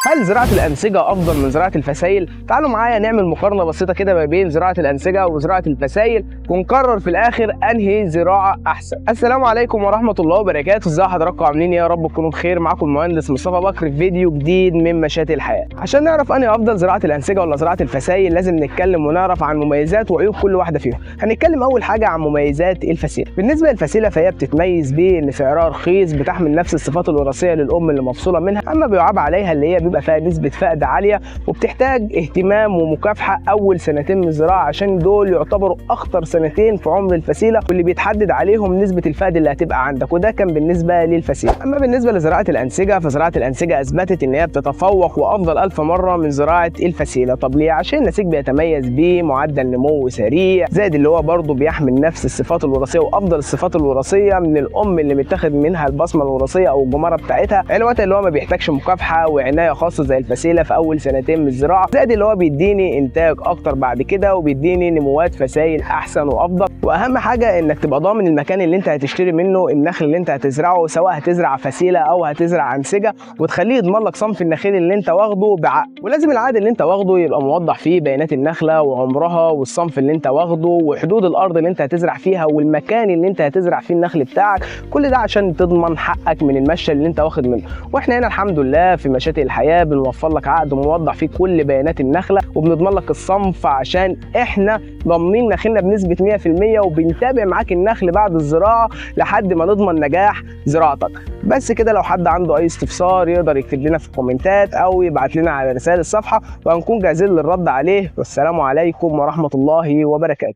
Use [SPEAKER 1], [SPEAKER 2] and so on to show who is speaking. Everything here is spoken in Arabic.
[SPEAKER 1] هل زراعة الأنسجة أفضل من زراعة الفسايل؟ تعالوا معايا نعمل مقارنة بسيطة كده ما بين زراعة الأنسجة وزراعة الفسايل ونقرر في الآخر أنهي زراعة أحسن. السلام عليكم ورحمة الله وبركاته، ازي حضراتكم عاملين إيه؟ يا رب تكونوا بخير. معاكم المهندس مصطفى بكر في فيديو جديد من مشاتي الحياة. عشان نعرف أنهي أفضل زراعة الأنسجة ولا زراعة الفسايل لازم نتكلم ونعرف عن مميزات وعيوب كل واحدة فيهم. هنتكلم أول حاجة عن مميزات الفسيلة. بالنسبة للفسيلة فهي بتتميز بإن سعرها رخيص، بتحمل نفس الصفات الوراثية للأم اللي مفصولة منها، أما بيعاب عليها اللي هي بيبقى فيها نسبة فقد عالية وبتحتاج اهتمام ومكافحة أول سنتين من الزراعة، عشان دول يعتبروا أخطر سنتين في عمر الفسيلة واللي بيتحدد عليهم نسبة الفقد اللي هتبقى عندك، وده كان بالنسبة للفسيلة. أما بالنسبة لزراعة الأنسجة فزراعة الأنسجة أثبتت إن هي بتتفوق وأفضل 1000 مرة من زراعة الفسيلة. طب ليه؟ عشان النسيج بيتميز بمعدل نمو سريع، زائد اللي هو برضه بيحمل نفس الصفات الوراثية وأفضل الصفات الوراثية من الأم اللي متاخد منها البصمة الوراثية أو الجمارة بتاعتها، الوقت اللي هو ما بيحتاجش مكافحة وعناية خاصة زي الفسيلة في اول سنتين من الزراعه، زائد اللي هو بيديني انتاج اكتر بعد كده وبيديني نموات فسايل احسن وافضل. واهم حاجه انك تبقى ضامن المكان اللي انت هتشتري منه النخل اللي انت هتزرعه، سواء هتزرع فسيله او هتزرع انسجه، وتخليه يضمن لك صنف النخيل اللي انت واخده بعقد. ولازم العقد اللي انت واخده يبقى موضح فيه بيانات النخله وعمرها والصنف اللي انت واخده وحدود الارض اللي انت هتزرع فيها والمكان اللي انت هتزرع فيه النخل بتاعك، كل ده عشان تضمن حقك من المشى اللي انت واخد منه. واحنا هنا الحمد لله في مشاتي الحياه بنوفر لك عقد موضح فيه كل بيانات النخله وبنضمن لك الصنف، عشان احنا ضامنين نخلنا بنسبه 100% وبنتابع معاك النخل بعد الزراعه لحد ما نضمن نجاح زراعتك. بس كده، لو حد عنده اي استفسار يقدر يكتب لنا في الكومنتات او يبعت لنا على رسائل الصفحه وهنكون جاهزين للرد عليه. والسلام عليكم ورحمه الله وبركاته.